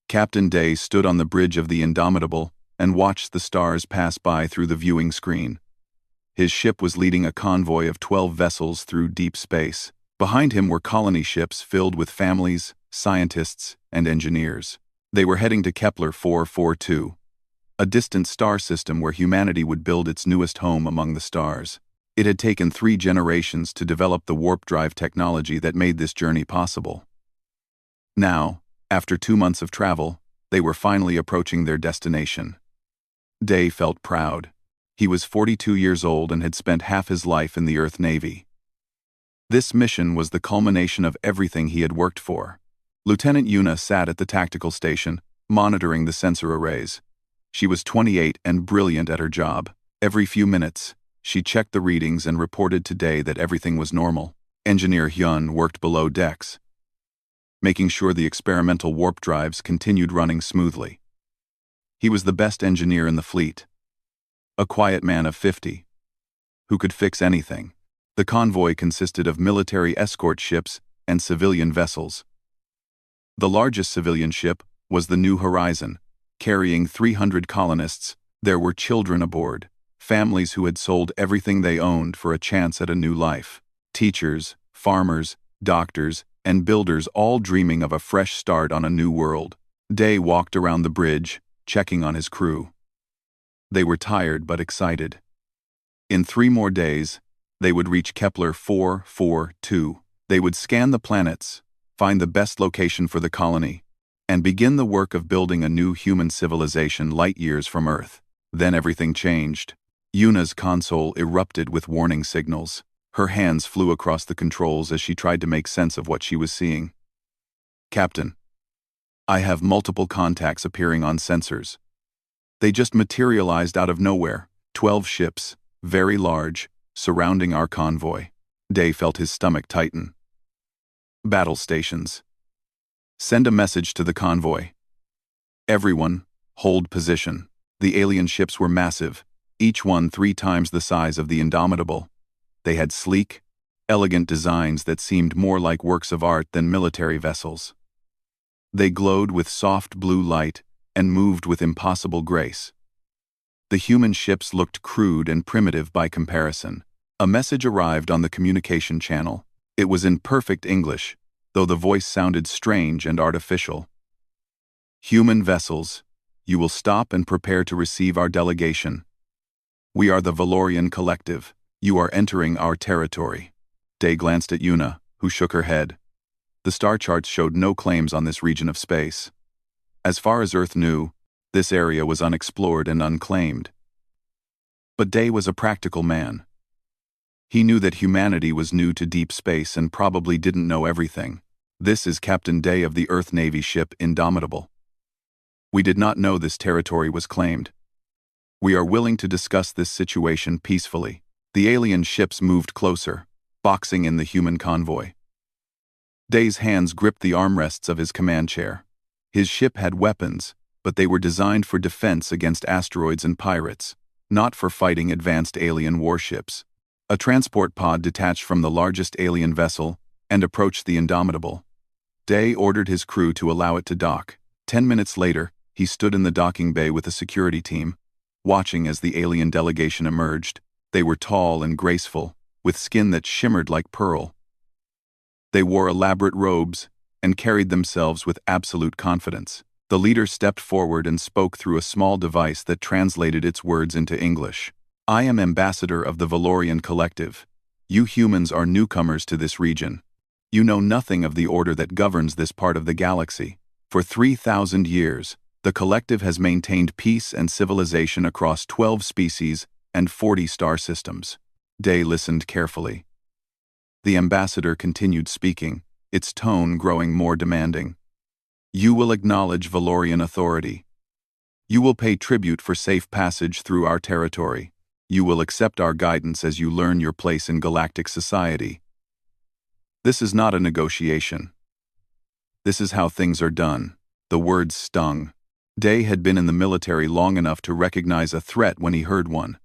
Captain Day stood on the bridge of the Indomitable and watched the stars pass by through the viewing screen. His ship was leading a convoy of 12 vessels through deep space. Behind him were colony ships filled with families, scientists, and engineers. They were heading to Kepler 442, a distant star system where humanity would build its newest home among the stars. It had taken 3 generations to develop the warp drive technology that made this journey possible. Now, after 2 months of travel, they were finally approaching their destination. Day felt proud. He was 42 years old and had spent half his life in the Earth Navy. This mission was the culmination of everything he had worked for. Lieutenant Yuna sat at the tactical station, monitoring the sensor arrays. She was 28 and brilliant at her job. Every few minutes, she checked the readings and reported to Day that everything was normal. Engineer Hyun worked below decks, making sure the experimental warp drives continued running smoothly. He was the best engineer in the fleet, a quiet man of 50, who could fix anything. The convoy consisted of military escort ships and civilian vessels. The largest civilian ship was the New Horizon, carrying 300 colonists. There were children aboard, families who had sold everything they owned for a chance at a new life. Teachers, farmers, doctors, and builders all dreaming of a fresh start on a new world. Day walked around the bridge, checking on his crew. They were tired but excited. In 3 more days, they would reach Kepler 442. They would scan the planets, find the best location for the colony, and begin the work of building a new human civilization light years from Earth. Then everything changed. Yuna's console erupted with warning signals. Her hands flew across the controls as she tried to make sense of what she was seeing. "Captain, I have multiple contacts appearing on sensors. They just materialized out of nowhere. 12 ships, very large, surrounding our convoy." Day felt his stomach tighten. "Battle stations. Send a message to the convoy. Everyone, hold position." The alien ships were massive, each one 3 times the size of the Indomitable. They had sleek, elegant designs that seemed more like works of art than military vessels. They glowed with soft blue light and moved with impossible grace. The human ships looked crude and primitive by comparison. A message arrived on the communication channel. It was in perfect English, though the voice sounded strange and artificial. "Human vessels, you will stop and prepare to receive our delegation. We are the Valorian Collective. You are entering our territory." Day glanced at Yuna, who shook her head. The star charts showed no claims on this region of space. As far as Earth knew, this area was unexplored and unclaimed. But Day was a practical man. He knew that humanity was new to deep space and probably didn't know everything. "This is Captain Day of the Earth Navy ship Indomitable. We did not know this territory was claimed. We are willing to discuss this situation peacefully." The alien ships moved closer, boxing in the human convoy. Day's hands gripped the armrests of his command chair. His ship had weapons, but they were designed for defense against asteroids and pirates, not for fighting advanced alien warships. A transport pod detached from the largest alien vessel and approached the Indomitable. Day ordered his crew to allow it to dock. 10 minutes later, he stood in the docking bay with a security team, watching as the alien delegation emerged. They were tall and graceful, with skin that shimmered like pearl. They wore elaborate robes and carried themselves with absolute confidence. The leader stepped forward and spoke through a small device that translated its words into English. "I am ambassador of the Valorian Collective. You humans are newcomers to this region. You know nothing of the order that governs this part of the galaxy. For 3,000 years, the Collective has maintained peace and civilization across 12 species and 40 star systems." Day listened carefully. The ambassador continued speaking, its tone growing more demanding. "You will acknowledge Valorian authority. You will pay tribute for safe passage through our territory. You will accept our guidance as you learn your place in galactic society. This is not a negotiation. This is how things are done." The words stung. Day had been in the military long enough to recognize a threat when he heard one.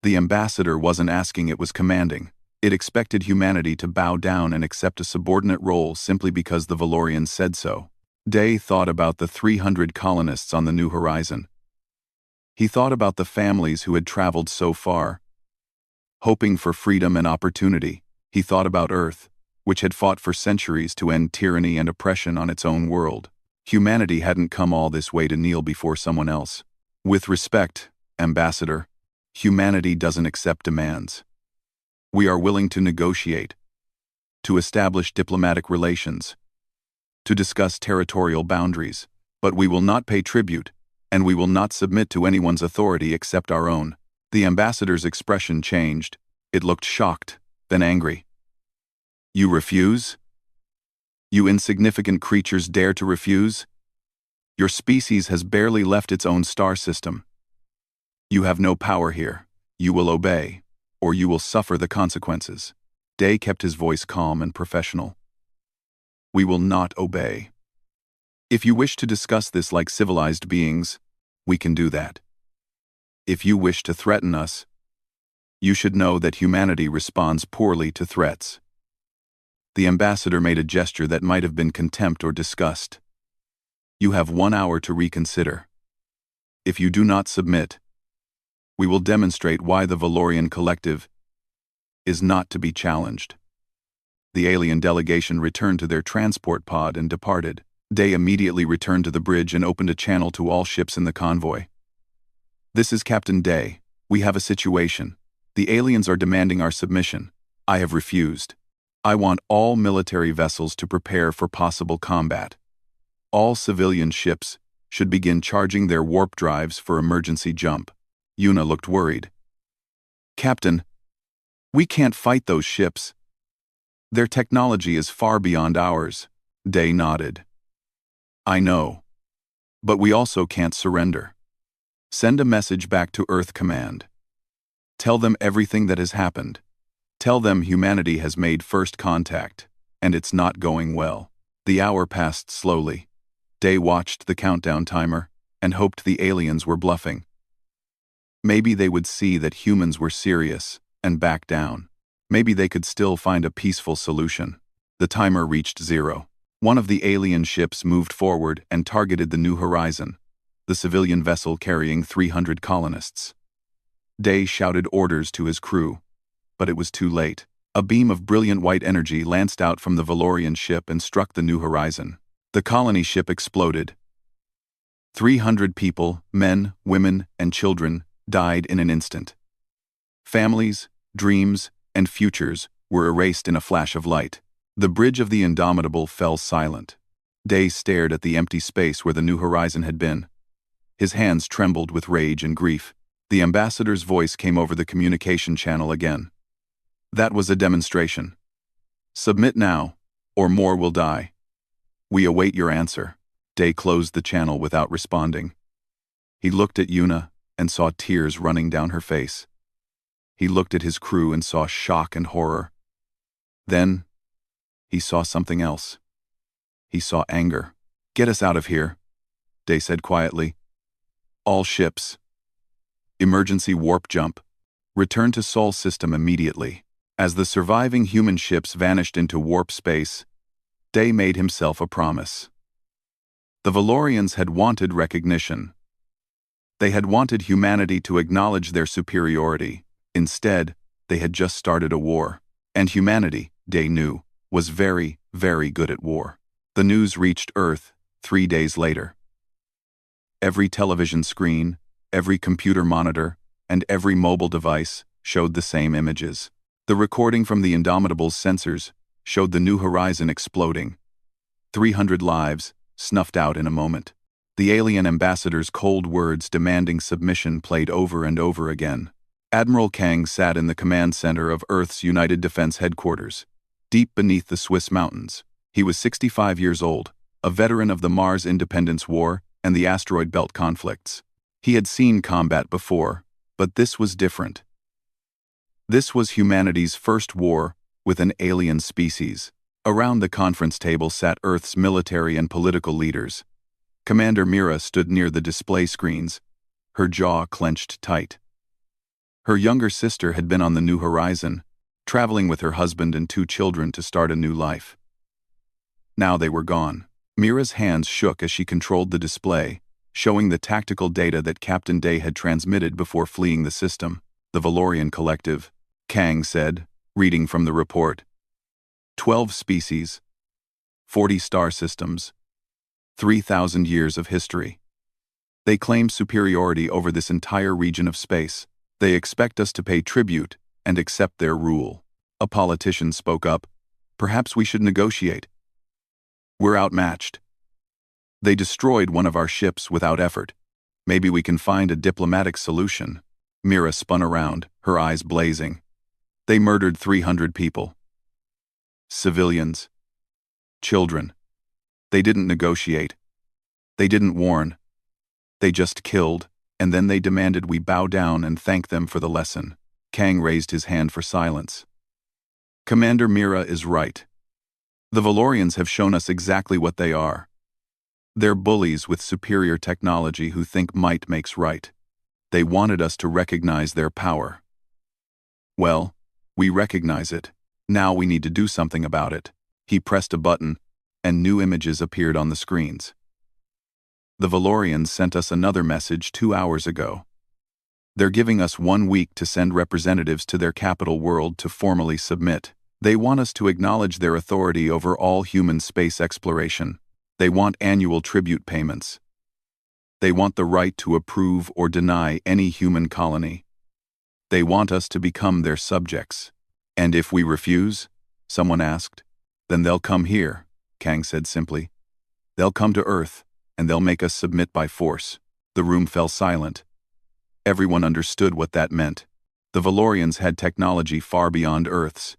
The ambassador wasn't asking, it was commanding. It expected humanity to bow down and accept a subordinate role simply because the Valorians said so. Day thought about the 300 colonists on the New Horizon. He thought about the families who had traveled so far, hoping for freedom and opportunity. He thought about Earth, which had fought for centuries to end tyranny and oppression on its own world. Humanity hadn't come all this way to kneel before someone else. With respect, Ambassador, humanity doesn't accept demands. We are willing to negotiate, to establish diplomatic relations, to discuss territorial boundaries, but we will not pay tribute, and we will not submit to anyone's authority except our own. The ambassador's expression changed. It looked shocked, then angry. You refuse? You insignificant creatures dare to refuse? Your species has barely left its own star system. You have no power here. You will obey, or you will suffer the consequences. Day kept his voice calm and professional. We will not obey. If you wish to discuss this like civilized beings, we can do that. If you wish to threaten us, you should know that humanity responds poorly to threats. The ambassador made a gesture that might have been contempt or disgust. You have 1 hour to reconsider. If you do not submit, we will demonstrate why the Valorian collective is not to be challenged. The alien delegation returned to their transport pod and departed. Day immediately returned to the bridge and opened a channel to all ships in the convoy. This is Captain Day. We have a situation. The aliens are demanding our submission. I have refused. I want all military vessels to prepare for possible combat. All civilian ships should begin charging their warp drives for emergency jump. Yuna looked worried. Captain, we can't fight those ships. Their technology is far beyond ours. Day nodded. I know. But we also can't surrender. Send a message back to Earth Command. Tell them everything that has happened. Tell them humanity has made first contact, and it's not going well. The hour passed slowly. Day watched the countdown timer and hoped the aliens were bluffing. Maybe they would see that humans were serious and back down. Maybe they could still find a peaceful solution. The timer reached 0. One of the alien ships moved forward and targeted the New Horizon, the civilian vessel carrying 300 colonists. Day shouted orders to his crew, but it was too late. A beam of brilliant white energy lanced out from the Valorian ship and struck the New Horizon. The colony ship exploded. 300 people, men, women, and children, died in an instant. Families, dreams, and futures were erased in a flash of light. The bridge of the Indomitable fell silent. Day stared at the empty space where the New Horizon had been. His hands trembled with rage and grief. The ambassador's voice came over the communication channel again. That was a demonstration. Submit now, or more will die. We await your answer. Day closed the channel without responding. He looked at Yuna and saw tears running down her face. He looked at his crew and saw shock and horror. Then, he saw something else. He saw anger. Get us out of here, Day said quietly. All ships. Emergency warp jump. Return to Sol system immediately. As the surviving human ships vanished into warp space, Day made himself a promise. The Valorians had wanted recognition. They had wanted humanity to acknowledge their superiority. Instead, they had just started a war. And humanity, Day knew, was very, very good at war. The news reached Earth 3 days later. Every television screen, every computer monitor, and every mobile device showed the same images. The recording from the Indomitable's sensors showed the New Horizon exploding. 300 lives snuffed out in a moment. The alien ambassador's cold words demanding submission played over and over again. Admiral Kang sat in the command center of Earth's United Defense Headquarters, deep beneath the Swiss mountains. He was 65 years old, a veteran of the Mars Independence War and the asteroid belt conflicts. He had seen combat before, but this was different. This was humanity's first war with an alien species. Around the conference table sat Earth's military and political leaders. Commander Mira stood near the display screens, her jaw clenched tight. Her younger sister had been on the New Horizon, traveling with her husband and 2 children to start a new life. Now they were gone. Mira's hands shook as she controlled the display, showing the tactical data that Captain Day had transmitted before fleeing the system. The Valorian Collective, Kang said, reading from the report. 12 species, 40 star systems, 3,000 years of history. They claim superiority over this entire region of space. They expect us to pay tribute and accept their rule. A politician spoke up. Perhaps we should negotiate. We're outmatched. They destroyed one of our ships without effort. Maybe we can find a diplomatic solution. Mira spun around, her eyes blazing. They murdered 300 people. Civilians. Children. They didn't negotiate. They didn't warn. They just killed, and then they demanded we bow down and thank them for the lesson. Kang raised his hand for silence. Commander Mira is right. The Valorians have shown us exactly what they are. They're bullies with superior technology who think might makes right. They wanted us to recognize their power. Well, we recognize it. Now we need to do something about it. He pressed a button, and new images appeared on the screens. The Valorians sent us another message 2 hours ago. They're giving us 1 week to send representatives to their capital world to formally submit. They want us to acknowledge their authority over all human space exploration. They want annual tribute payments. They want the right to approve or deny any human colony. They want us to become their subjects. And if we refuse, someone asked, then they'll come here, Kang said simply. They'll come to Earth, and they'll make us submit by force. The room fell silent. Everyone understood what that meant. The Valorians had technology far beyond Earth's.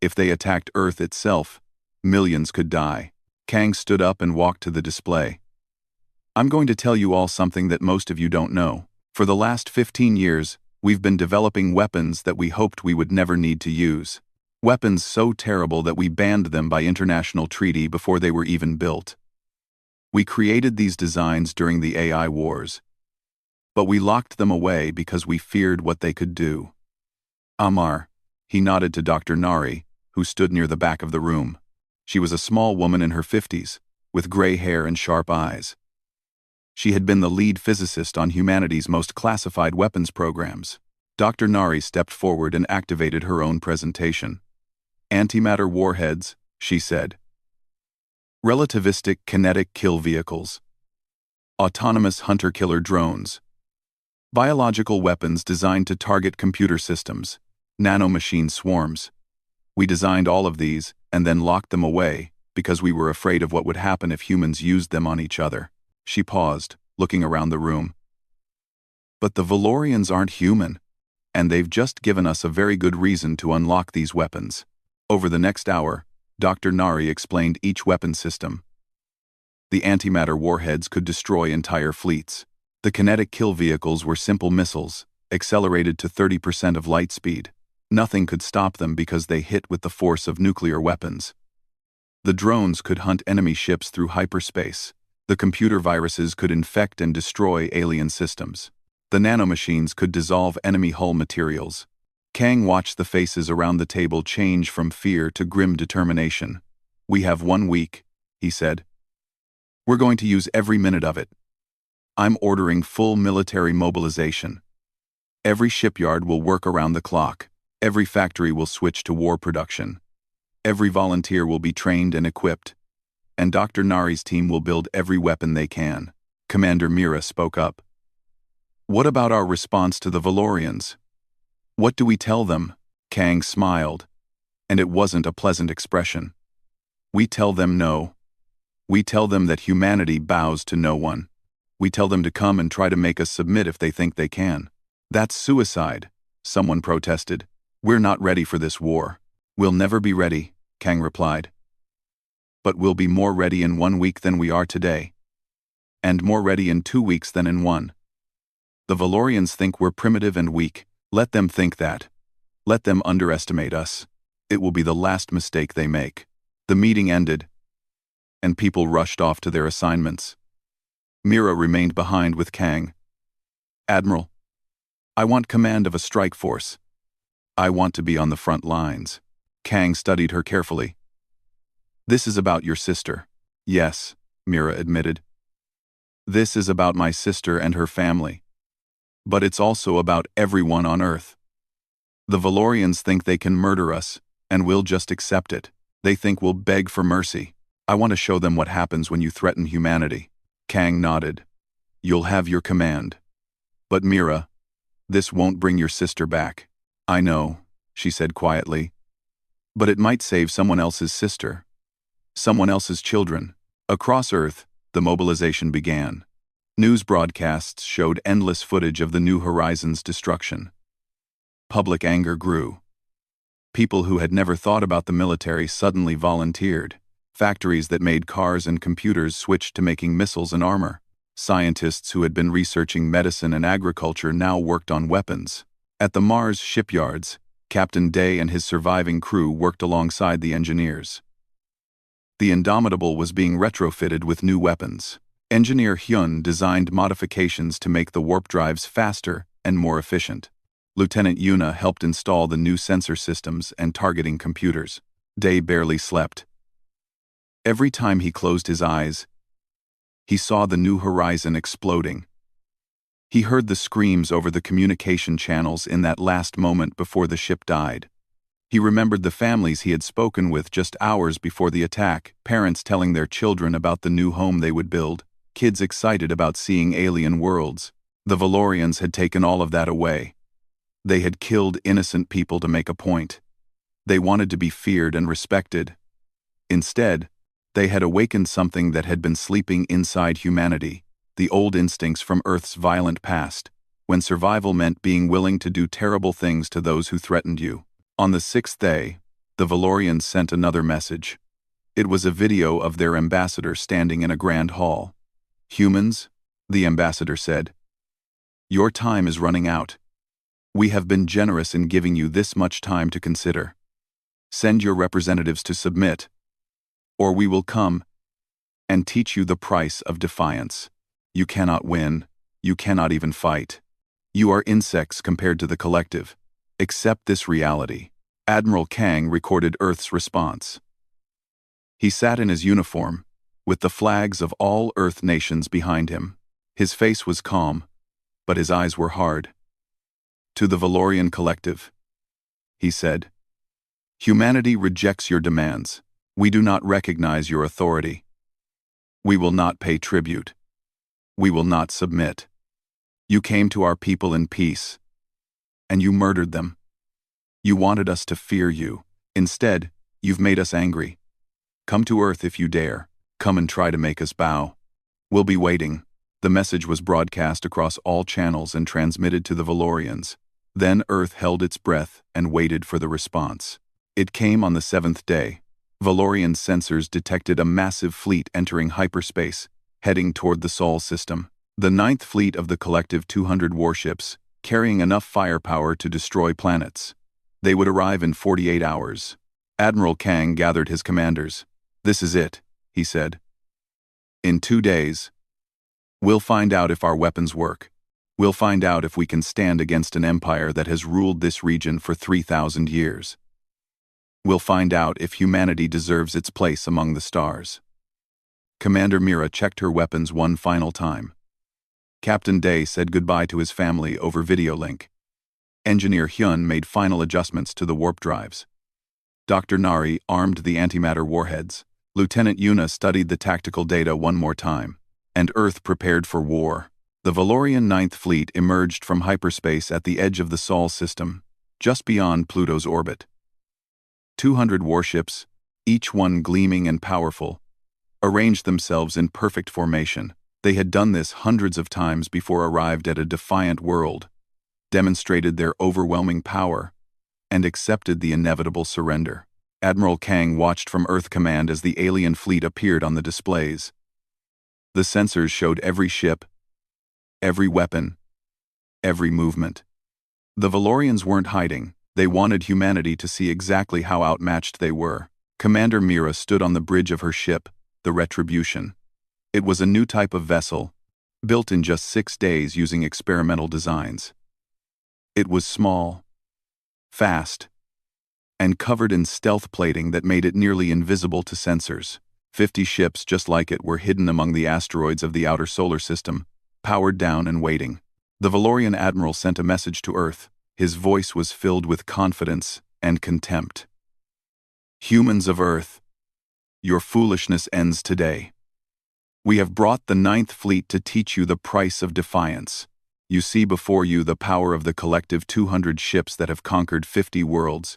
If they attacked Earth itself, millions could die. Kang stood up and walked to the display. I'm going to tell you all something that most of you don't know. For the last 15 years, we've been developing weapons that we hoped we would never need to use. Weapons so terrible that we banned them by international treaty before they were even built. We created these designs during the AI wars, but we locked them away because we feared what they could do. Amar, he nodded to Dr. Nari, who stood near the back of the room. She was a small woman in her 50s, with gray hair and sharp eyes. She had been the lead physicist on humanity's most classified weapons programs. Dr. Nari stepped forward and activated her own presentation. Antimatter warheads, she said. Relativistic kinetic kill vehicles. Autonomous hunter-killer drones. Biological weapons designed to target computer systems. Nanomachine swarms. We designed all of these and then locked them away because we were afraid of what would happen if humans used them on each other. She paused, looking around the room. But the Valorians aren't human, and they've just given us a very good reason to unlock these weapons. Over the next hour, Dr. Nari explained each weapon system. The antimatter warheads could destroy entire fleets. The kinetic kill vehicles were simple missiles, accelerated to 30% of light speed. Nothing could stop them because they hit with the force of nuclear weapons. The drones could hunt enemy ships through hyperspace. The computer viruses could infect and destroy alien systems. The nanomachines could dissolve enemy hull materials. Kang watched the faces around the table change from fear to grim determination. We have 1 week, he said. We're going to use every minute of it. I'm ordering full military mobilization. Every shipyard will work around the clock. Every factory will switch to war production. Every volunteer will be trained and equipped. And Dr. Nari's team will build every weapon they can. Commander Mira spoke up. What about our response to the Valorians? What do we tell them? Kang smiled, and it wasn't a pleasant expression. We tell them no. We tell them that humanity bows to no one. We tell them to come and try to make us submit if they think they can. That's suicide, someone protested. We're not ready for this war. We'll never be ready, Kang replied. But we'll be more ready in 1 week than we are today. And more ready in 2 weeks than in 1. The Valorians think we're primitive and weak. Let them think that. Let them underestimate us. It will be the last mistake they make. The meeting ended, and people rushed off to their assignments. Mira remained behind with Kang. Admiral, I want command of a strike force. I want to be on the front lines. Kang studied her carefully. This is about your sister. Yes, Mira admitted. "This is about my sister and her family. But it's also about everyone on Earth. The Valorians think they can murder us, and we'll just accept it. They think we'll beg for mercy. I want to show them what happens when you threaten humanity." Kang nodded. "You'll have your command. But Mira, this won't bring your sister back." "I know," she said quietly. "But it might save someone else's sister. Someone else's children." Across Earth, the mobilization began. News broadcasts showed endless footage of the New Horizons' destruction. Public anger grew. People who had never thought about the military suddenly volunteered. Factories that made cars and computers switched to making missiles and armor. Scientists who had been researching medicine and agriculture now worked on weapons. At the Mars shipyards, Captain Day and his surviving crew worked alongside the engineers. The Indomitable was being retrofitted with new weapons. Engineer Hyun designed modifications to make the warp drives faster and more efficient. Lieutenant Yuna helped install the new sensor systems and targeting computers. Day barely slept. Every time he closed his eyes, he saw the New Horizon exploding. He heard the screams over the communication channels in that last moment before the ship died. He remembered the families he had spoken with just hours before the attack, parents telling their children about the new home they would build, kids excited about seeing alien worlds. The Valorians had taken all of that away. They had killed innocent people to make a point. They wanted to be feared and respected. Instead, they had awakened something that had been sleeping inside humanity, the old instincts from Earth's violent past, when survival meant being willing to do terrible things to those who threatened you. On the sixth day, the Valorians sent another message. It was a video of their ambassador standing in a grand hall. "Humans," the ambassador said, "your time is running out. We have been generous in giving you this much time to consider. Send your representatives to submit, or we will come and teach you the price of defiance. You cannot win. You cannot even fight. You are insects compared to the collective. Accept this reality." Admiral Kang recorded Earth's response. He sat in his uniform, with the flags of all Earth nations behind him. His face was calm, but his eyes were hard. "To the Valorian collective," he said, "humanity rejects your demands. We do not recognize your authority. We will not pay tribute. We will not submit. You came to our people in peace, and you murdered them. You wanted us to fear you. Instead, you've made us angry. Come to Earth if you dare. Come and try to make us bow. We'll be waiting." The message was broadcast across all channels and transmitted to the Valorians. Then Earth held its breath and waited for the response. It came on the seventh day. Valorian sensors detected a massive fleet entering hyperspace, heading toward the Sol system. The ninth fleet of the collective 200 warships, carrying enough firepower to destroy planets. They would arrive in 48 hours. Admiral Kang gathered his commanders. "This is it," he said. "In 2 days, we'll find out if our weapons work. We'll find out if we can stand against an empire that has ruled this region for 3,000 years. We'll find out if humanity deserves its place among the stars." Commander Mira checked her weapons one final time. Captain Day said goodbye to his family over video link. Engineer Hyun made final adjustments to the warp drives. Dr. Nari armed the antimatter warheads. Lieutenant Yuna studied the tactical data one more time. And Earth prepared for war. The Valorian Ninth Fleet emerged from hyperspace at the edge of the Sol system, just beyond Pluto's orbit. 200 warships, each one gleaming and powerful, arranged themselves in perfect formation. They had done this hundreds of times before arrived at a defiant world, demonstrated their overwhelming power, and accepted the inevitable surrender. Admiral Kang watched from Earth Command as the alien fleet appeared on the displays. The sensors showed every ship, every weapon, every movement. The Valorians weren't hiding. They wanted humanity to see exactly how outmatched they were. Commander Mira stood on the bridge of her ship, the Retribution. It was a new type of vessel, built in just 6 days using experimental designs. It was small, fast, and covered in stealth plating that made it nearly invisible to sensors. 50 ships just like it were hidden among the asteroids of the outer solar system, powered down and waiting. The Valorian admiral sent a message to Earth. His voice was filled with confidence and contempt. Humans of Earth, your foolishness ends today. We have brought the 9th Fleet to teach you the price of defiance. You see before you the power of the collective 200 ships that have conquered 50 worlds.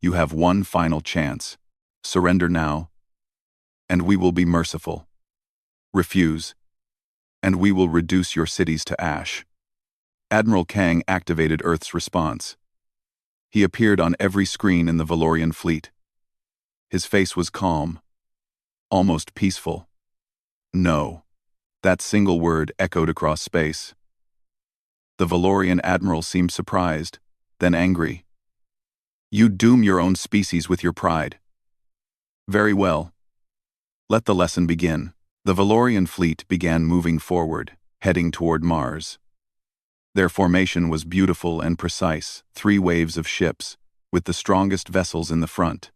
You have one final chance. Surrender now, and we will be merciful. Refuse, and we will reduce your cities to ash. Admiral Kang activated Earth's response. He appeared on every screen in the Valorian fleet. His face was calm, almost peaceful. No. That single word echoed across space. The Valorian admiral seemed surprised, then angry. You doom your own species with your pride. Very well. Let the lesson begin. The Valorian fleet began moving forward, heading toward Mars. Their formation was beautiful and precise, 3 waves of ships, with the strongest vessels in the front.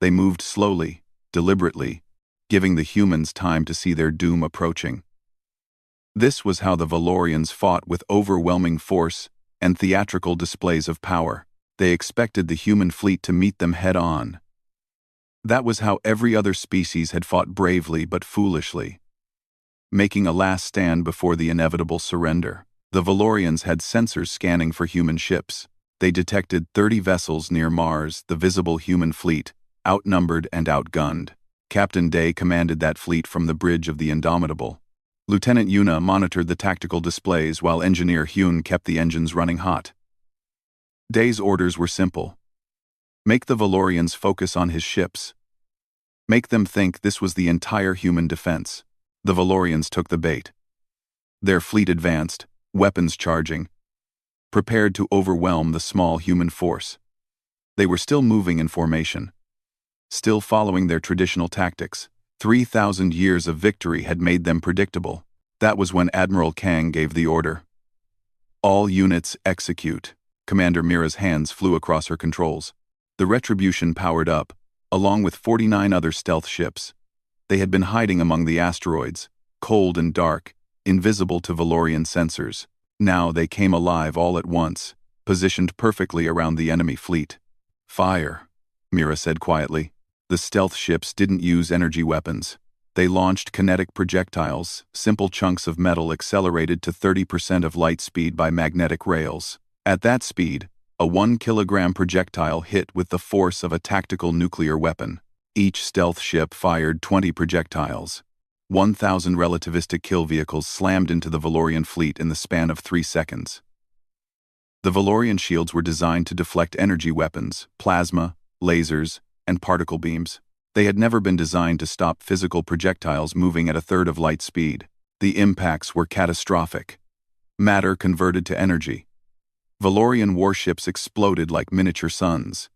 They moved slowly, deliberately, giving the humans time to see their doom approaching. This was how the Valorians fought, with overwhelming force and theatrical displays of power. They expected the human fleet to meet them head-on. That was how every other species had fought bravely but foolishly, making a last stand before the inevitable surrender. The Valorians had sensors scanning for human ships. They detected 30 vessels near Mars, the visible human fleet, outnumbered and outgunned. Captain Day commanded that fleet from the bridge of the Indomitable. Lieutenant Yuna monitored the tactical displays while Engineer Hyun kept the engines running hot. Day's orders were simple. Make the Valorians focus on his ships. Make them think this was the entire human defense. The Valorians took the bait. Their fleet advanced, weapons charging, prepared to overwhelm the small human force. They were still moving in formation, still following their traditional tactics. 3,000 years of victory had made them predictable. That was when Admiral Kang gave the order. All units execute. Commander Mira's hands flew across her controls. The Retribution powered up, along with 49 other stealth ships. They had been hiding among the asteroids, cold and dark, invisible to Valorian sensors. Now they came alive all at once, positioned perfectly around the enemy fleet. Fire, Mira said quietly. The stealth ships didn't use energy weapons. They launched kinetic projectiles, simple chunks of metal accelerated to 30% of light speed by magnetic rails. At that speed, a 1-kilogram projectile hit with the force of a tactical nuclear weapon. Each stealth ship fired 20 projectiles. 1,000 relativistic kill vehicles slammed into the Valorian fleet in the span of 3 seconds. The Valorian shields were designed to deflect energy weapons, plasma, lasers, and particle beams. They had never been designed to stop physical projectiles moving at a third of light speed. The impacts were catastrophic. Matter converted to energy. Valorian warships exploded like miniature suns.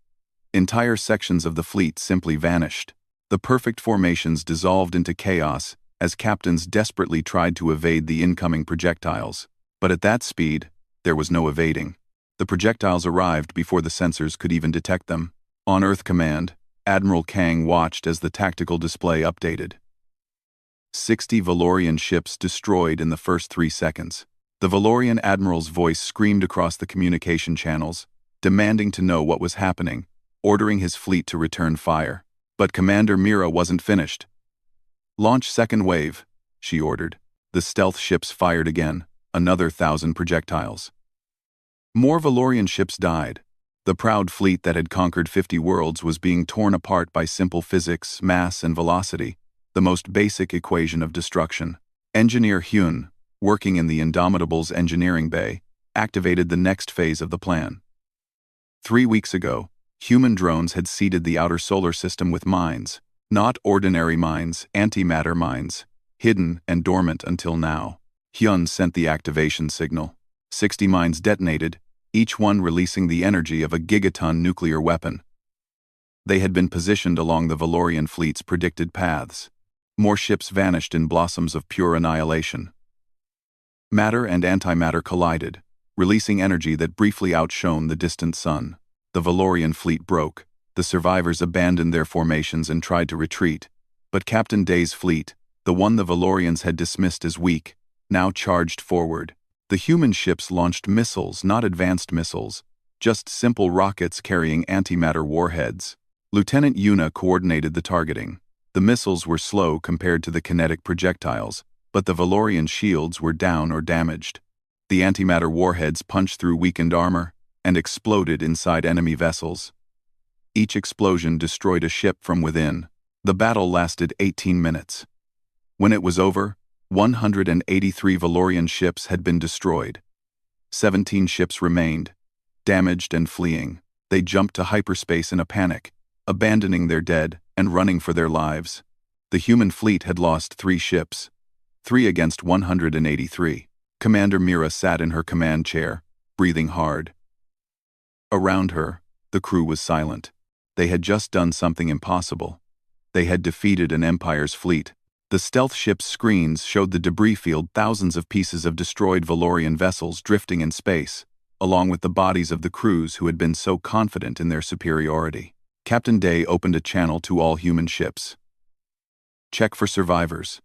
Entire sections of the fleet simply vanished. The perfect formations dissolved into chaos as captains desperately tried to evade the incoming projectiles. But at that speed, there was no evading. The projectiles arrived before the sensors could even detect them. On Earth Command, Admiral Kang watched as the tactical display updated. 60 Valorian ships destroyed in the first 3 seconds. The Valorian admiral's voice screamed across the communication channels, demanding to know what was happening, ordering his fleet to return fire. But Commander Mira wasn't finished. Launch second wave, she ordered. The stealth ships fired again, another 1,000 projectiles. More Valorian ships died. The proud fleet that had conquered 50 worlds was being torn apart by simple physics, mass, and velocity, the most basic equation of destruction. Engineer Hyun, working in the Indomitable's engineering bay, activated the next phase of the plan. 3 weeks ago, human drones had seeded the outer solar system with mines, not ordinary mines, antimatter mines, hidden and dormant until now. Hyun sent the activation signal. 60 mines detonated, each one releasing the energy of a gigaton nuclear weapon. They had been positioned along the Valorian fleet's predicted paths. More ships vanished in blossoms of pure annihilation. Matter and antimatter collided, releasing energy that briefly outshone the distant sun. The Valorian fleet broke. The survivors abandoned their formations and tried to retreat, But Captain Day's fleet, the one the Valorians had dismissed as weak, now charged forward. The human ships launched missiles, not advanced missiles, just simple rockets carrying antimatter warheads. Lieutenant Yuna coordinated the targeting. The missiles were slow compared to the kinetic projectiles, but the Valorian shields were down or damaged. The antimatter warheads punched through weakened armor and exploded inside enemy vessels. Each explosion destroyed a ship from within. The battle lasted 18 minutes. When it was over, 183 Valorian ships had been destroyed. 17 ships remained, damaged and fleeing. They jumped to hyperspace in a panic, abandoning their dead and running for their lives. The human fleet had lost 3 ships, 3 against 183. Commander Mira sat in her command chair, breathing hard. Around her, the crew was silent. They had just done something impossible. They had defeated an Empire's fleet. The stealth ship's screens showed the debris field, thousands of pieces of destroyed Valorian vessels drifting in space, along with the bodies of the crews who had been so confident in their superiority. Captain Day opened a channel to all human ships. Check for survivors.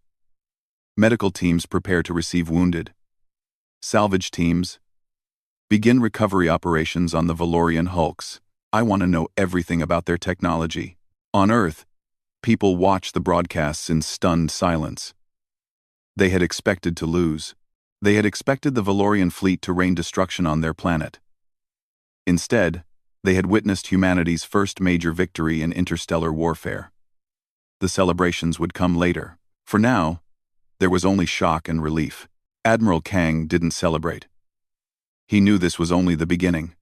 Medical teams prepare to receive wounded. Salvage teams, begin recovery operations on the Valorian hulks. I want to know everything about their technology. On Earth, people watched the broadcasts in stunned silence. They had expected to lose. They had expected the Valorian fleet to rain destruction on their planet. Instead, they had witnessed humanity's first major victory in interstellar warfare. The celebrations would come later. For now, there was only shock and relief. Admiral Kang didn't celebrate. He knew this was only the beginning.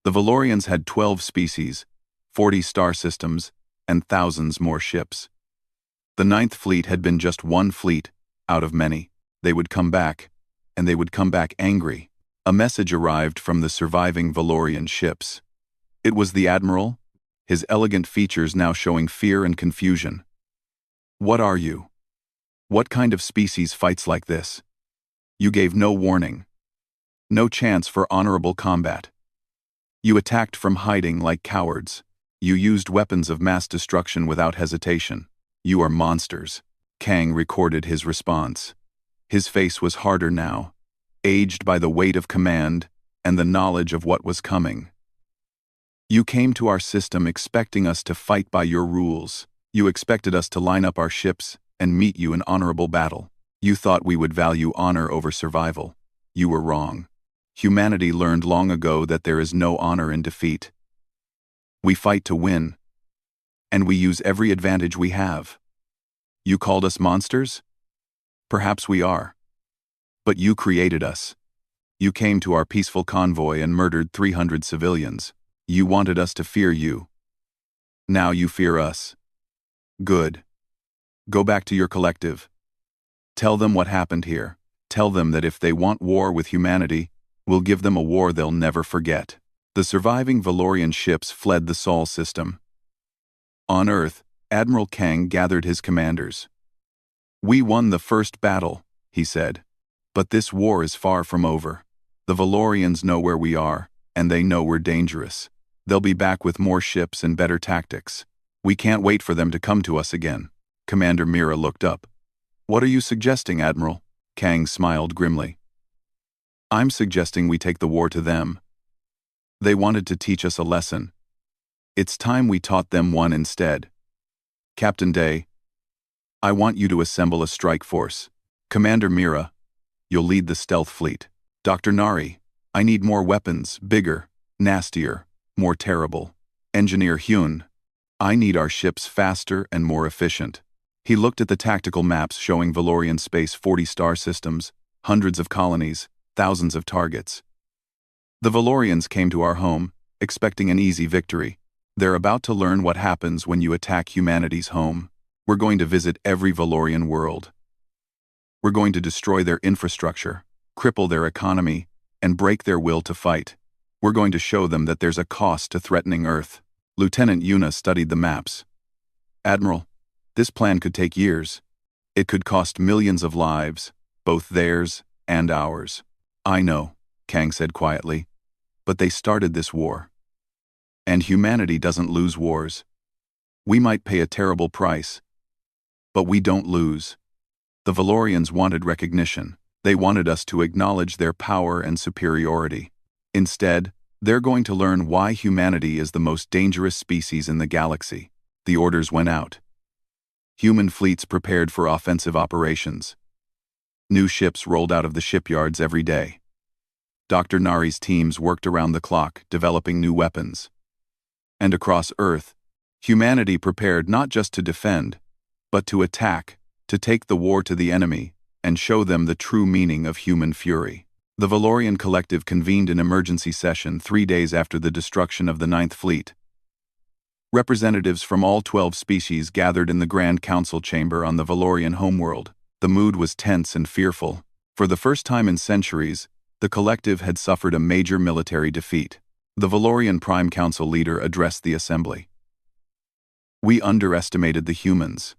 The Valorians had 12 species, 40 star systems, and thousands more ships. The Ninth Fleet had been just one fleet, out of many. They would come back, and they would come back angry. A message arrived from the surviving Valorian ships. It was the Admiral, his elegant features now showing fear and confusion. What are you? What kind of species fights like this? You gave no warning. No chance for honorable combat. You attacked from hiding like cowards. You used weapons of mass destruction without hesitation. You are monsters. Kang recorded his response. His face was harder now, aged by the weight of command and the knowledge of what was coming. You came to our system expecting us to fight by your rules. You expected us to line up our ships and meet you in honorable battle. You thought we would value honor over survival. You were wrong. Humanity learned long ago that there is no honor in defeat. We fight to win, and we use every advantage we have. You called us monsters? Perhaps we are. But you created us. You came to our peaceful convoy and murdered 300 civilians. You wanted us to fear you. Now you fear us. Good. Go back to your collective. Tell them what happened here. Tell them that if they want war with humanity, we'll give them a war they'll never forget. The surviving Valorian ships fled the Sol system. On Earth, Admiral Kang gathered his commanders. We won the first battle, he said. But this war is far from over. The Valorians know where we are, and they know we're dangerous. They'll be back with more ships and better tactics. We can't wait for them to come to us again. Commander Mira looked up. What are you suggesting, Admiral? Kang smiled grimly. I'm suggesting we take the war to them. They wanted to teach us a lesson. It's time we taught them one instead. Captain Day, I want you to assemble a strike force. Commander Mira, you'll lead the stealth fleet. Dr. Nari, I need more weapons, bigger, nastier, more terrible. Engineer Hyun, I need our ships faster and more efficient. He looked at the tactical maps showing Valorian space 40 star systems, hundreds of colonies, thousands of targets. The Valorians came to our home, expecting an easy victory. They're about to learn what happens when you attack humanity's home. We're going to visit every Valorian world. We're going to destroy their infrastructure, cripple their economy, and break their will to fight. We're going to show them that there's a cost to threatening Earth. Lieutenant Yuna studied the maps. Admiral, this plan could take years. It could cost millions of lives, both theirs and ours. I know, Kang said quietly, but they started this war. And humanity doesn't lose wars. We might pay a terrible price, But we don't lose. The Valorians wanted recognition. They wanted us to acknowledge their power and superiority. Instead, they're going to learn why humanity is the most dangerous species in the galaxy. The orders went out. Human fleets prepared for offensive operations. New ships rolled out of the shipyards every day. Dr. Nari's teams worked around the clock, developing new weapons. And across Earth, humanity prepared not just to defend, but to attack, to take the war to the enemy, and show them the true meaning of human fury. The Valorian Collective convened an emergency session 3 days after the destruction of the Ninth Fleet. Representatives from all 12 species gathered in the Grand Council chamber on the Valorian homeworld. The mood was tense and fearful. For the first time in centuries, the Collective had suffered a major military defeat. The Valorian Prime Council leader addressed the assembly. We underestimated the humans.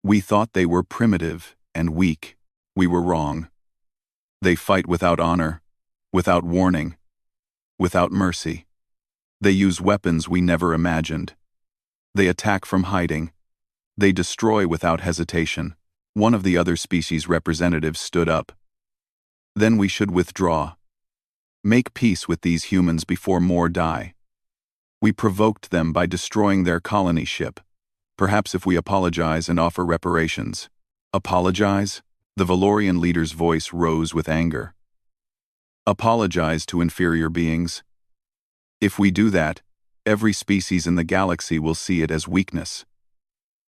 We thought they were primitive and weak. We were wrong. They fight without honor, without warning, without mercy. They use weapons we never imagined. They attack from hiding. They destroy without hesitation. One of the other species' representatives stood up. Then we should withdraw. Make peace with these humans before more die. We provoked them by destroying their colony ship. Perhaps if we apologize and offer reparations. Apologize? The Valorian leader's voice rose with anger. Apologize to inferior beings? If we do that, every species in the galaxy will see it as weakness.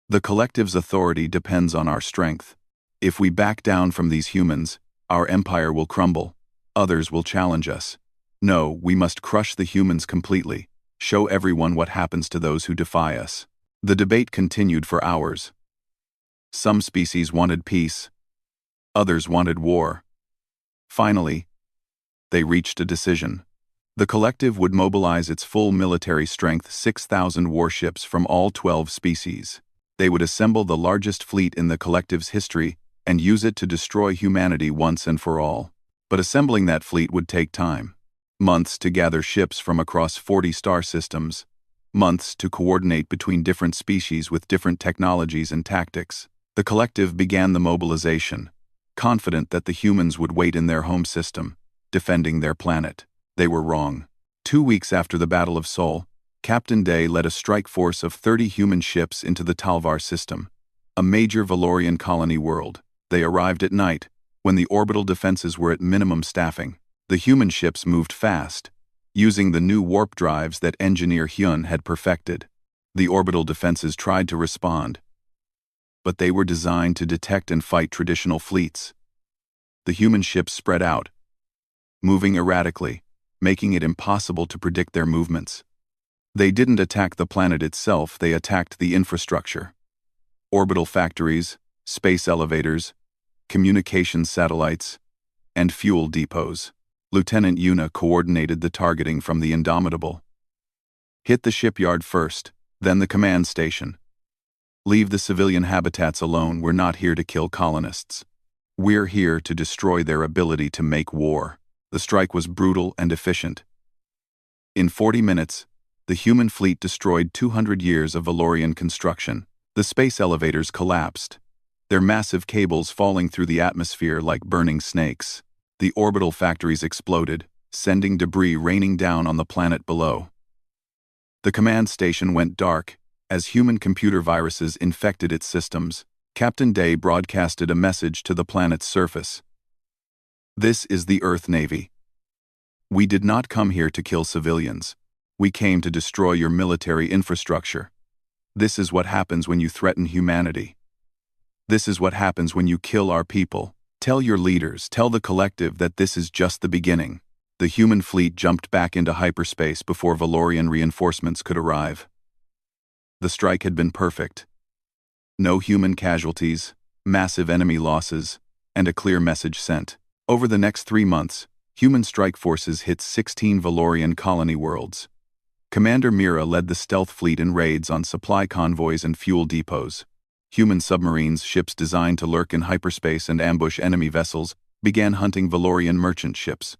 The Collective's authority depends on our strength. If we back down from these humans, our empire will crumble. Others will challenge us. No, we must crush the humans completely. Show everyone what happens to those who defy us. The debate continued for hours. Some species wanted peace. Others wanted war. Finally, they reached a decision. The Collective would mobilize its full military strength, 6,000 warships from all 12 species. They would assemble the largest fleet in the Collective's history and use it to destroy humanity once and for all. But assembling that fleet would take time. Months to gather ships from across 40 star systems. Months to coordinate between different species with different technologies and tactics. The Collective began the mobilization, confident that the humans would wait in their home system, defending their planet. They were wrong. 2 weeks after the Battle of Sol, Captain Day led a strike force of 30 human ships into the Talvar system, a major Valorian colony world. They arrived at night, when the orbital defenses were at minimum staffing. The human ships moved fast, using the new warp drives that engineer Hyun had perfected. The orbital defenses tried to respond, but they were designed to detect and fight traditional fleets. The human ships spread out, moving erratically, making it impossible to predict their movements. They didn't attack the planet itself, they attacked the infrastructure. Orbital factories, space elevators, communications satellites, and fuel depots. Lieutenant Yuna coordinated the targeting from the Indomitable. Hit the shipyard first, then the command station. Leave the civilian habitats alone, we're not here to kill colonists. We're here to destroy their ability to make war. The strike was brutal and efficient. In 40 minutes, the human fleet destroyed 200 years of Valorian construction. The space elevators collapsed, their massive cables falling through the atmosphere like burning snakes. The orbital factories exploded, sending debris raining down on the planet below. The command station went dark, as human computer viruses infected its systems. Captain Day broadcasted a message to the planet's surface. This is the Earth Navy. We did not come here to kill civilians. We came to destroy your military infrastructure. This is what happens when you threaten humanity. This is what happens when you kill our people. Tell your leaders, tell the Collective that this is just the beginning. The human fleet jumped back into hyperspace before Valorian reinforcements could arrive. The strike had been perfect. No human casualties, massive enemy losses, and a clear message sent. Over the next 3 months, human strike forces hit 16 Valorian colony worlds. Commander Mira led the stealth fleet in raids on supply convoys and fuel depots. Human submarines, ships designed to lurk in hyperspace and ambush enemy vessels, began hunting Valorian merchant ships.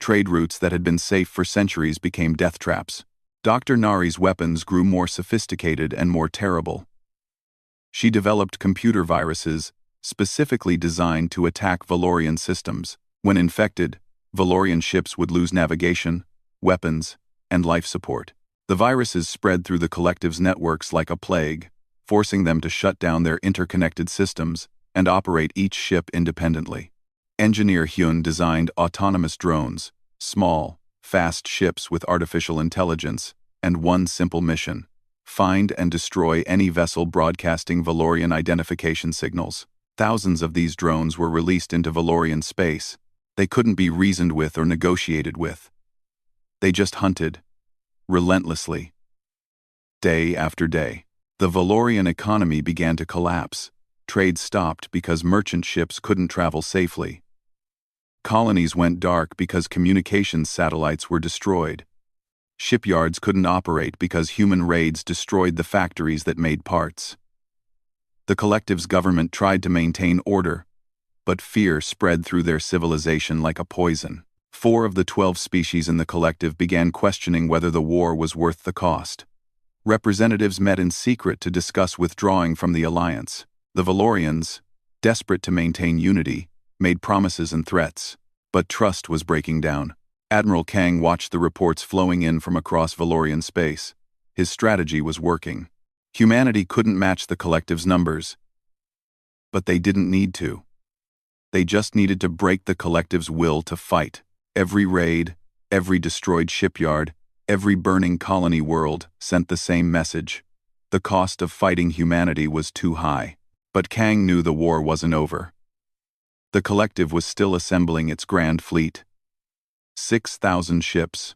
Trade routes that had been safe for centuries became death traps. Dr. Nari's weapons grew more sophisticated and more terrible. She developed computer viruses specifically designed to attack Valorian systems. When infected, Valorian ships would lose navigation, weapons, and life support. The viruses spread through the collective's networks like a plague, forcing them to shut down their interconnected systems and operate each ship independently. Engineer Hyun designed autonomous drones, small, fast ships with artificial intelligence, and one simple mission: find and destroy any vessel broadcasting Valorian identification signals. Thousands of these drones were released into Valorian space. They couldn't be reasoned with or negotiated with. They just hunted, relentlessly. Day after day, the Valorian economy began to collapse. Trade stopped because merchant ships couldn't travel safely. Colonies went dark because communications satellites were destroyed. Shipyards couldn't operate because human raids destroyed the factories that made parts. The collective's government tried to maintain order, but fear spread through their civilization like a poison. 4 of the 12 species in the collective began questioning whether the war was worth the cost. Representatives met in secret to discuss withdrawing from the alliance. The Valorians, desperate to maintain unity, made promises and threats, but trust was breaking down. Admiral Kang watched the reports flowing in from across Valorian space. His strategy was working. Humanity couldn't match the collective's numbers, but they didn't need to. They just needed to break the collective's will to fight. Every raid, every destroyed shipyard, every burning colony world sent the same message. The cost of fighting humanity was too high. But Kang knew the war wasn't over. The collective was still assembling its grand fleet. 6,000 ships,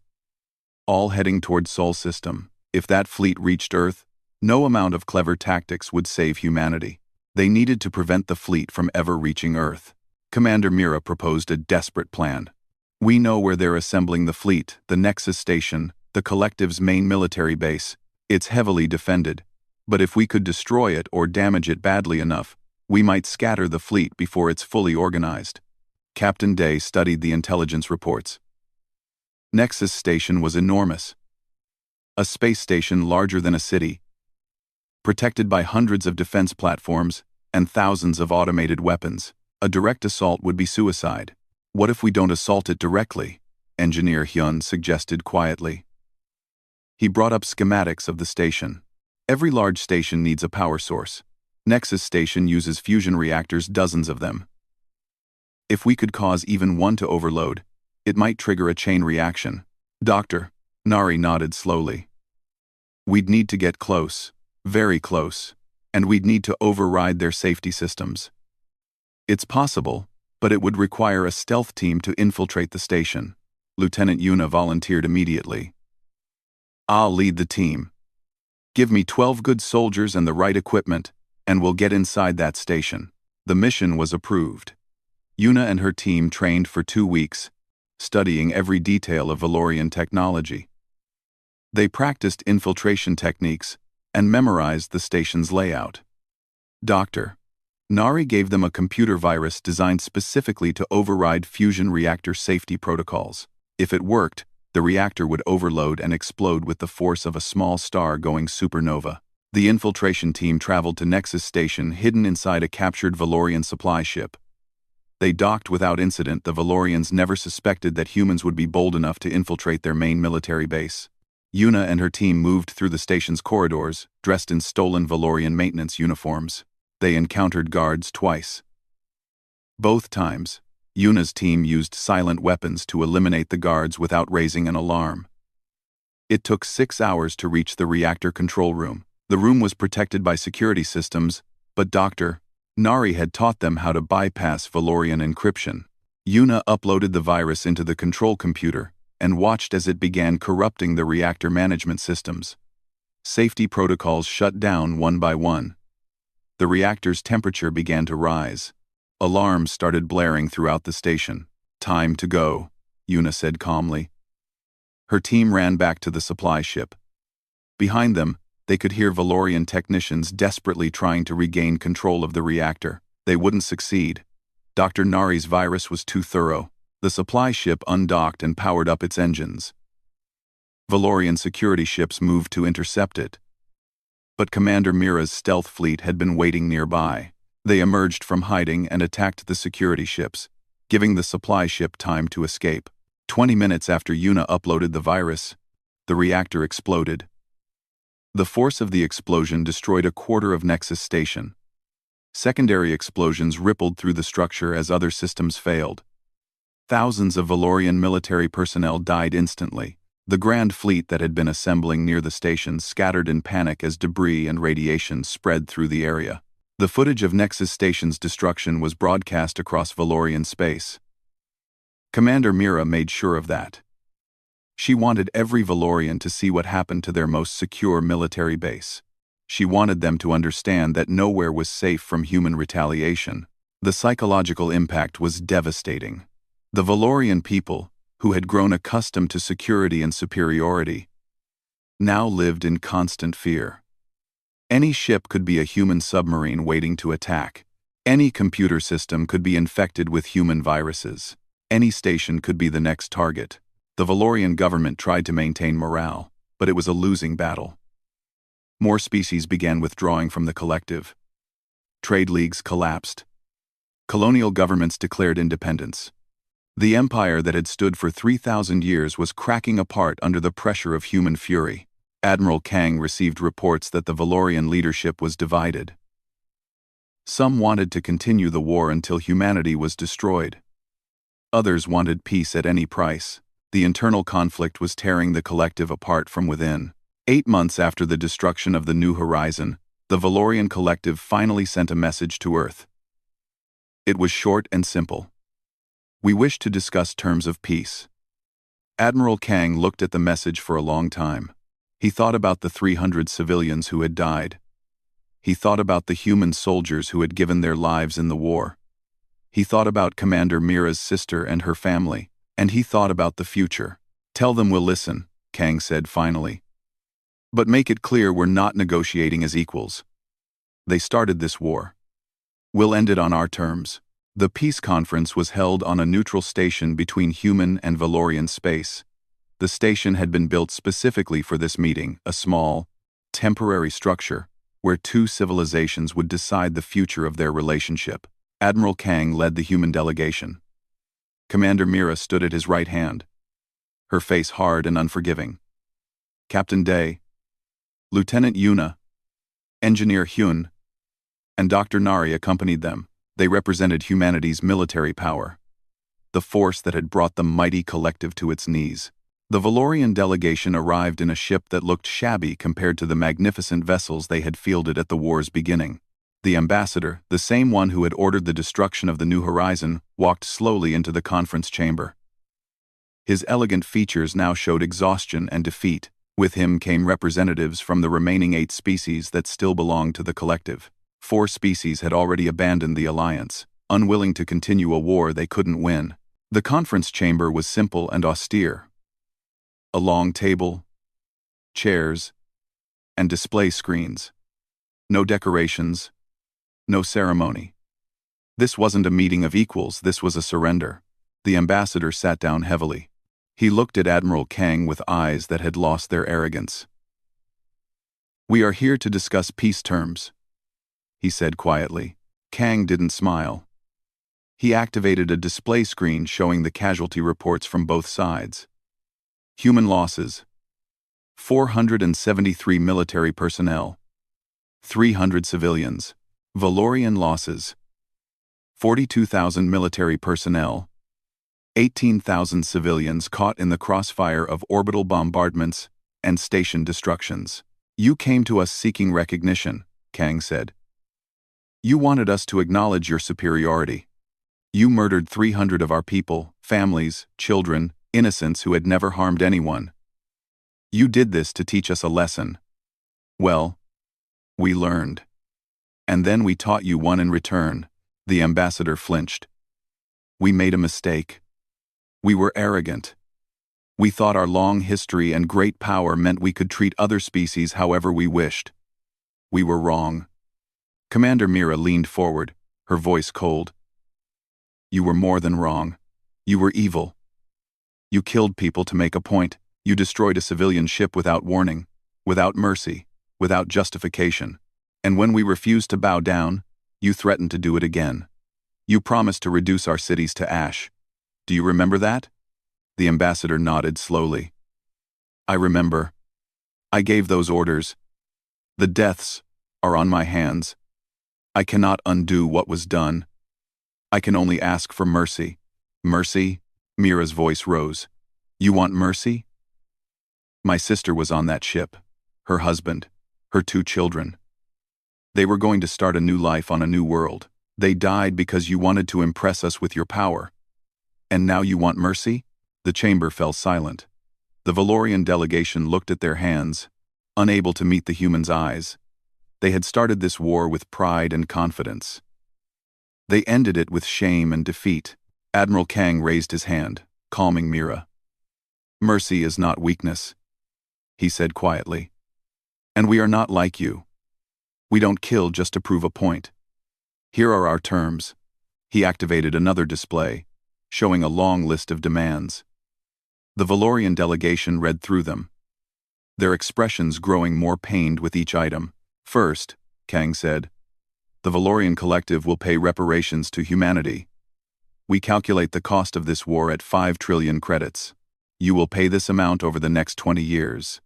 all heading toward Sol System. If that fleet reached Earth, no amount of clever tactics would save humanity. They needed to prevent the fleet from ever reaching Earth. Commander Mira proposed a desperate plan. We know where they're assembling the fleet, the Nexus Station, the collective's main military base. It's heavily defended, but if we could destroy it or damage it badly enough, we might scatter the fleet before it's fully organized. Captain Day studied the intelligence reports. Nexus Station was enormous. A space station larger than a city, protected by hundreds of defense platforms and thousands of automated weapons. A direct assault would be suicide. What if we don't assault it directly? Engineer Hyun suggested quietly. He brought up schematics of the station. Every large station needs a power source. Nexus Station uses fusion reactors, dozens of them. If we could cause even one to overload, it might trigger a chain reaction. Dr. Nari nodded slowly. We'd need to get close, very close, and we'd need to override their safety systems. It's possible, but it would require a stealth team to infiltrate the station. Lieutenant Yuna volunteered immediately. I'll lead the team. Give me 12 good soldiers and the right equipment, and we'll get inside that station. The mission was approved. Yuna and her team trained for 2 weeks, studying every detail of Valorian technology. They practiced infiltration techniques and memorized the station's layout. Dr. Nari gave them a computer virus designed specifically to override fusion reactor safety protocols. If it worked, the reactor would overload and explode with the force of a small star going supernova. The infiltration team traveled to Nexus Station hidden inside a captured Valorian supply ship. They docked without incident. The Valorians never suspected that humans would be bold enough to infiltrate their main military base. Yuna and her team moved through the station's corridors, dressed in stolen Valorian maintenance uniforms. They encountered guards twice. Both times, Yuna's team used silent weapons to eliminate the guards without raising an alarm. It took 6 hours to reach the reactor control room. The room was protected by security systems, but Dr. Nari had taught them how to bypass Valorian encryption. Yuna uploaded the virus into the control computer and watched as it began corrupting the reactor management systems. Safety protocols shut down one by one. The reactor's temperature began to rise. Alarms started blaring throughout the station. Time to go, Yuna said calmly. Her team ran back to the supply ship. Behind them, they could hear Valorian technicians desperately trying to regain control of the reactor. They wouldn't succeed. Dr. Nari's virus was too thorough. The supply ship undocked and powered up its engines. Valorian security ships moved to intercept it. But Commander Mira's stealth fleet had been waiting nearby. They emerged from hiding and attacked the security ships, giving the supply ship time to escape. 20 minutes after Yuna uploaded the virus, the reactor exploded. The force of the explosion destroyed a quarter of Nexus Station. Secondary explosions rippled through the structure as other systems failed. Thousands of Valorian military personnel died instantly. The Grand Fleet that had been assembling near the station scattered in panic as debris and radiation spread through the area. The footage of Nexus Station's destruction was broadcast across Valorian space. Commander Mira made sure of that. She wanted every Valorian to see what happened to their most secure military base. She wanted them to understand that nowhere was safe from human retaliation. The psychological impact was devastating. The Valorian people, who had grown accustomed to security and superiority, now lived in constant fear. Any ship could be a human submarine waiting to attack. Any computer system could be infected with human viruses. Any station could be the next target. The Valorian government tried to maintain morale, but it was a losing battle. More species began withdrawing from the collective. Trade leagues collapsed. Colonial governments declared independence. The empire that had stood for 3,000 years was cracking apart under the pressure of human fury. Admiral Kang received reports that the Valorian leadership was divided. Some wanted to continue the war until humanity was destroyed. Others wanted peace at any price. The internal conflict was tearing the collective apart from within. 8 months after the destruction of the New Horizon, the Valorian collective finally sent a message to Earth. It was short and simple. We wish to discuss terms of peace. Admiral Kang looked at the message for a long time. He thought about the 300 civilians who had died. He thought about the human soldiers who had given their lives in the war. He thought about Commander Mira's sister and her family, and he thought about the future. Tell them we'll listen, Kang said finally. But make it clear we're not negotiating as equals. They started this war. We'll end it on our terms. The peace conference was held on a neutral station between human and Valorian space. The station had been built specifically for this meeting, a small, temporary structure, where two civilizations would decide the future of their relationship. Admiral Kang led the human delegation. Commander Mira stood at his right hand, her face hard and unforgiving. Captain Day, Lieutenant Yuna, Engineer Hyun, and Dr. Nari accompanied them. They represented humanity's military power, the force that had brought the mighty collective to its knees. The Valorian delegation arrived in a ship that looked shabby compared to the magnificent vessels they had fielded at the war's beginning. The ambassador, the same one who had ordered the destruction of the New Horizon, walked slowly into the conference chamber. His elegant features now showed exhaustion and defeat. With him came representatives from the remaining 8 species that still belonged to the collective. 4 species had already abandoned the alliance, unwilling to continue a war they couldn't win. The conference chamber was simple and austere. A long table, chairs, and display screens. No decorations, no ceremony. This wasn't a meeting of equals, this was a surrender. The ambassador sat down heavily. He looked at Admiral Kang with eyes that had lost their arrogance. We are here to discuss peace terms, he said quietly. Kang didn't smile. He activated a display screen showing the casualty reports from both sides. Human losses: 473 military personnel, 300 civilians. Valorian losses: 42,000 military personnel, 18,000 civilians caught in the crossfire of orbital bombardments and station destructions. You came to us seeking recognition, Kang said. You wanted us to acknowledge your superiority. You murdered 300 of our people, families, children, innocents who had never harmed anyone. You did this to teach us a lesson. Well, we learned. And then we taught you one in return. The ambassador flinched. We made a mistake. We were arrogant. We thought our long history and great power meant we could treat other species however we wished. We were wrong. Commander Mira leaned forward, her voice cold. You were more than wrong. You were evil. You killed people to make a point. You destroyed a civilian ship without warning, without mercy. without justification. And when we refused to bow down, you threatened to do it again. You promised to reduce our cities to ash. Do you remember that? The ambassador nodded slowly. I remember. I gave those orders. The deaths are on my hands. I cannot undo what was done. I can only ask for mercy. Mercy? Mira's voice rose. You want mercy? My sister was on that ship. Her husband. Her 2 children. They were going to start a new life on a new world. They died because you wanted to impress us with your power. And now you want mercy? The chamber fell silent. The Valorian delegation looked at their hands, unable to meet the humans' eyes. They had started this war with pride and confidence. They ended it with shame and defeat. Admiral Kang raised his hand, calming Mira. Mercy is not weakness, he said quietly. And we are not like you. We don't kill just to prove a point. Here are our terms. He activated another display, showing a long list of demands. The Valorian delegation read through them, their expressions growing more pained with each item. First, Kang said, the Valorian collective will pay reparations to humanity. We calculate the cost of this war at 5 trillion credits. You will pay this amount over the next 20 years.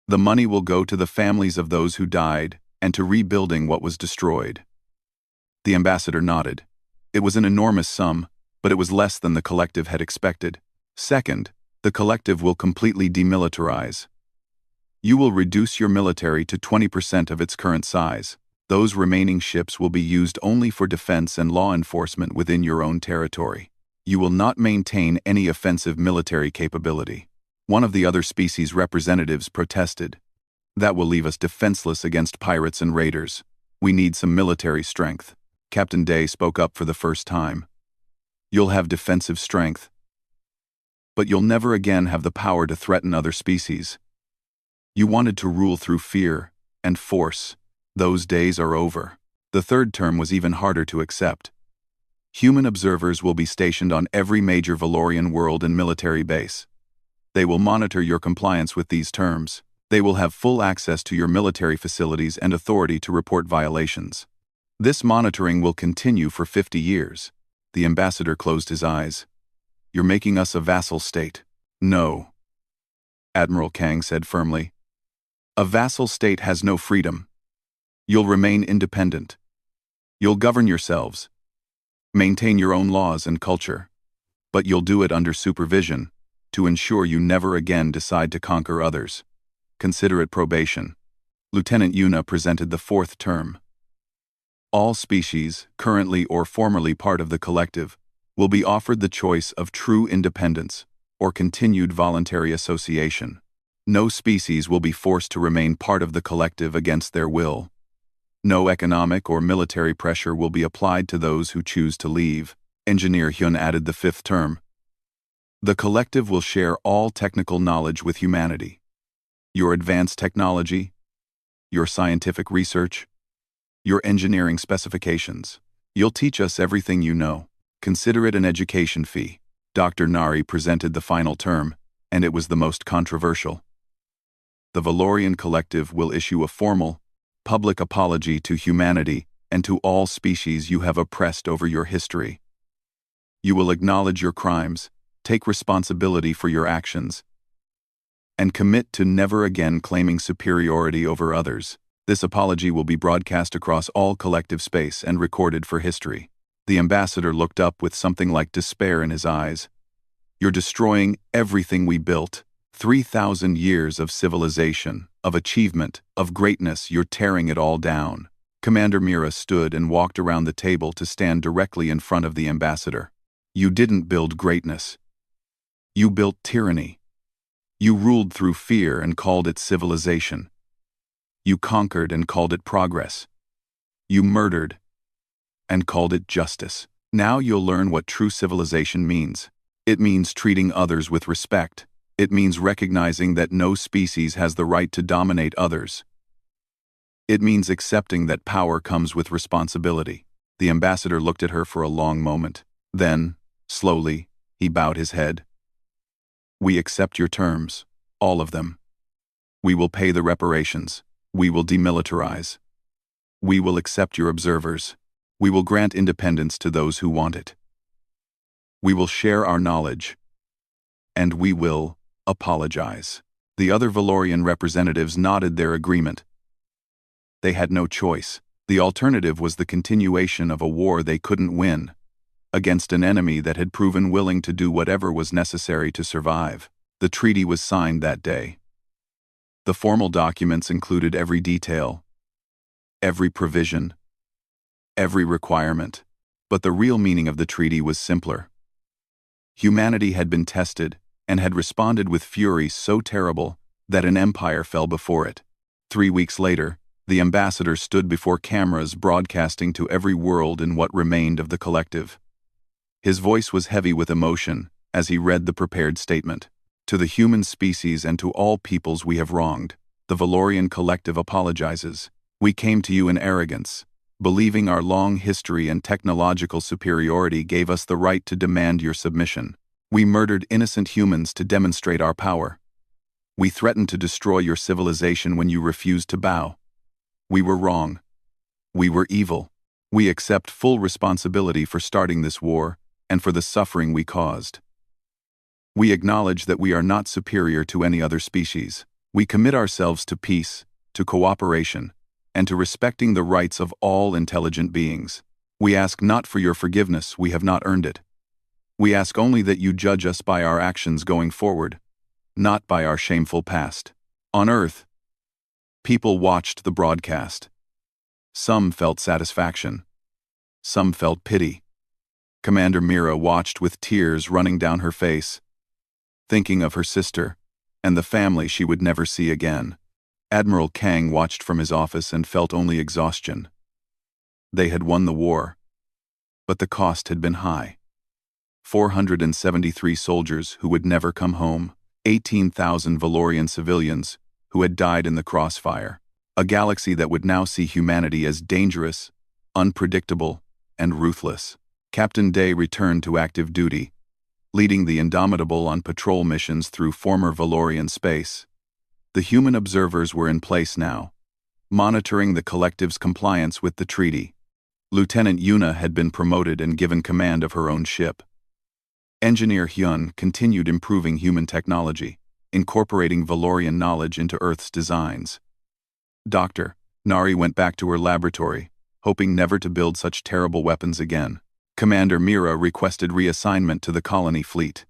The money will go to the families of those who died and to rebuilding what was destroyed. The ambassador nodded. It was an enormous sum, but it was less than the collective had expected. Second, the collective will completely demilitarize. You will reduce your military to 20% of its current size. Those remaining ships will be used only for defense and law enforcement within your own territory. You will not maintain any offensive military capability. One of the other species' representatives protested. That will leave us defenseless against pirates and raiders. We need some military strength. Captain Day spoke up for the first time. You'll have defensive strength, but you'll never again have the power to threaten other species. You wanted to rule through fear and force. Those days are over. The third term was even harder to accept. Human observers will be stationed on every major Valorian world and military base. They will monitor your compliance with these terms. They will have full access to your military facilities and authority to report violations. This monitoring will continue for 50 years. The ambassador closed his eyes. You're making us a vassal state. No, Admiral Kang said firmly. A vassal state has no freedom. You'll remain independent. You'll govern yourselves. Maintain your own laws and culture. But you'll do it under supervision, to ensure you never again decide to conquer others. Consider it probation. Lieutenant Yuna presented the fourth term. All species, currently or formerly part of the collective, will be offered the choice of true independence or continued voluntary association. No species will be forced to remain part of the collective against their will. No economic or military pressure will be applied to those who choose to leave. Engineer Hyun added the fifth term. The collective will share all technical knowledge with humanity. Your advanced technology, your scientific research, your engineering specifications. You'll teach us everything you know. Consider it an education fee. Dr. Nari presented the final term, and it was the most controversial. The Valorian collective will issue a formal, public apology to humanity and to all species you have oppressed over your history. You will acknowledge your crimes, take responsibility for your actions, and commit to never again claiming superiority over others. This apology will be broadcast across all collective space and recorded for history. The ambassador looked up with something like despair in his eyes. You're destroying everything we built. 3,000 years of civilization, of achievement, of greatness, you're tearing it all down. Commander Mira stood and walked around the table to stand directly in front of the ambassador. You didn't build greatness. You built tyranny. You ruled through fear and called it civilization. You conquered and called it progress. You murdered and called it justice. Now you'll learn what true civilization means. It means treating others with respect. It means recognizing that no species has the right to dominate others. It means accepting that power comes with responsibility. The ambassador looked at her for a long moment. Then, slowly, he bowed his head. We accept your terms, all of them. We will pay the reparations. We will demilitarize. We will accept your observers. We will grant independence to those who want it. We will share our knowledge. And we will apologize. The other Valorian representatives nodded their agreement. They had no choice. The alternative was the continuation of a war they couldn't win, against an enemy that had proven willing to do whatever was necessary to survive. The treaty was signed that day. The formal documents included every detail, every provision, every requirement. But the real meaning of the treaty was simpler. Humanity had been tested and had responded with fury so terrible that an empire fell before it. 3 weeks later, the ambassador stood before cameras broadcasting to every world in what remained of the collective. His voice was heavy with emotion as he read the prepared statement. To the human species and to all peoples we have wronged, the Valorian collective apologizes. We came to you in arrogance, believing our long history and technological superiority gave us the right to demand your submission. We murdered innocent humans to demonstrate our power. We threatened to destroy your civilization when you refused to bow. We were wrong. We were evil. We accept full responsibility for starting this war and for the suffering we caused. We acknowledge that we are not superior to any other species. We commit ourselves to peace, to cooperation, and to respecting the rights of all intelligent beings. We ask not for your forgiveness, we have not earned it. We ask only that you judge us by our actions going forward, not by our shameful past. On Earth, people watched the broadcast. Some felt satisfaction. Some felt pity. Commander Mira watched with tears running down her face, thinking of her sister and the family she would never see again. Admiral Kang watched from his office and felt only exhaustion. They had won the war, but the cost had been high. 473 soldiers who would never come home, 18,000 Valorian civilians who had died in the crossfire, a galaxy that would now see humanity as dangerous, unpredictable, and ruthless. Captain Day returned to active duty, leading the Indomitable on patrol missions through former Valorian space. The human observers were in place now, monitoring the collective's compliance with the treaty. Lieutenant Yuna had been promoted and given command of her own ship. Engineer Hyun continued improving human technology, incorporating Valorian knowledge into Earth's designs. Dr. Nari went back to her laboratory, hoping never to build such terrible weapons again. Commander Mira requested reassignment to the colony fleet.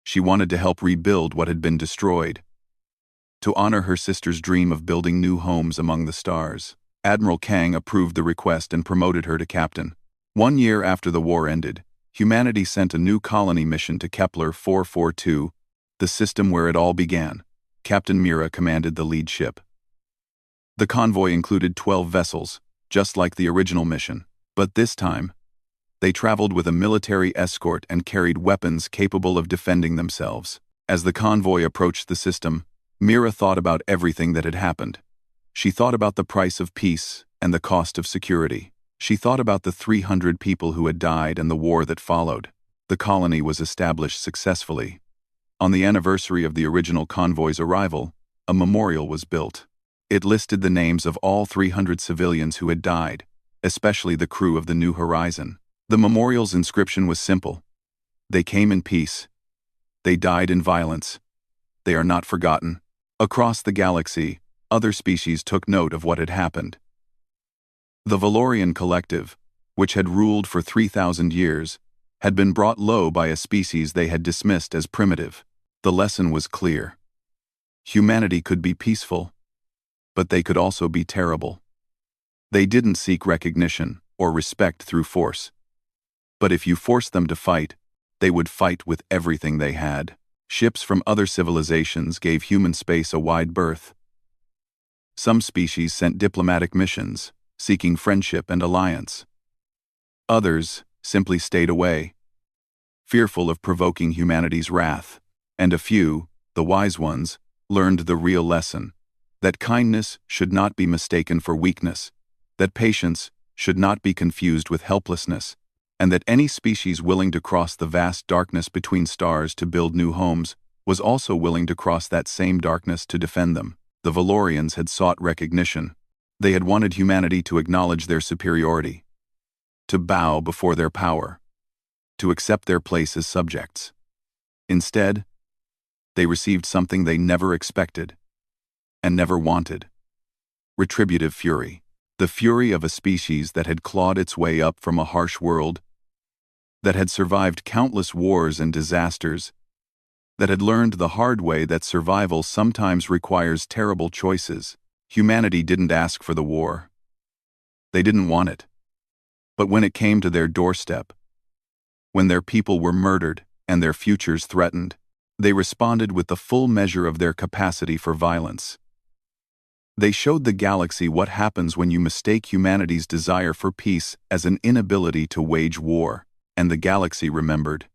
She wanted to help rebuild what had been destroyed, to honor her sister's dream of building new homes among the stars. Admiral Kang approved the request and promoted her to captain. 1 year after the war ended, humanity sent a new colony mission to Kepler 442, the system where it all began. Captain Mira commanded the lead ship. The convoy included 12 vessels, just like the original mission, but this time, they traveled with a military escort and carried weapons capable of defending themselves. As the convoy approached the system, Mira thought about everything that had happened. She thought about the price of peace and the cost of security. She thought about the 300 people who had died and the war that followed. The colony was established successfully. On the anniversary of the original convoy's arrival, a memorial was built. It listed the names of all 300 civilians who had died, especially the crew of the New Horizon. The memorial's inscription was simple. They came in peace. They died in violence. They are not forgotten. Across the galaxy, other species took note of what had happened. The Valorian collective, which had ruled for 3,000 years, had been brought low by a species they had dismissed as primitive. The lesson was clear. Humanity could be peaceful, but they could also be terrible. They didn't seek recognition or respect through force. But if you forced them to fight, they would fight with everything they had. Ships from other civilizations gave human space a wide berth. Some species sent diplomatic missions, seeking friendship and alliance. Others simply stayed away, fearful of provoking humanity's wrath. And a few, the wise ones, learned the real lesson, that kindness should not be mistaken for weakness, that patience should not be confused with helplessness, and that any species willing to cross the vast darkness between stars to build new homes was also willing to cross that same darkness to defend them. The Valorians had sought recognition. They had wanted humanity to acknowledge their superiority, to bow before their power, to accept their place as subjects. Instead, they received something they never expected and never wanted: retributive fury. The fury of a species that had clawed its way up from a harsh world, that had survived countless wars and disasters, that had learned the hard way that survival sometimes requires terrible choices. Humanity didn't ask for the war. They didn't want it. But when it came to their doorstep, when their people were murdered and their futures threatened, they responded with the full measure of their capacity for violence. They showed the galaxy what happens when you mistake humanity's desire for peace as an inability to wage war, and the galaxy remembered.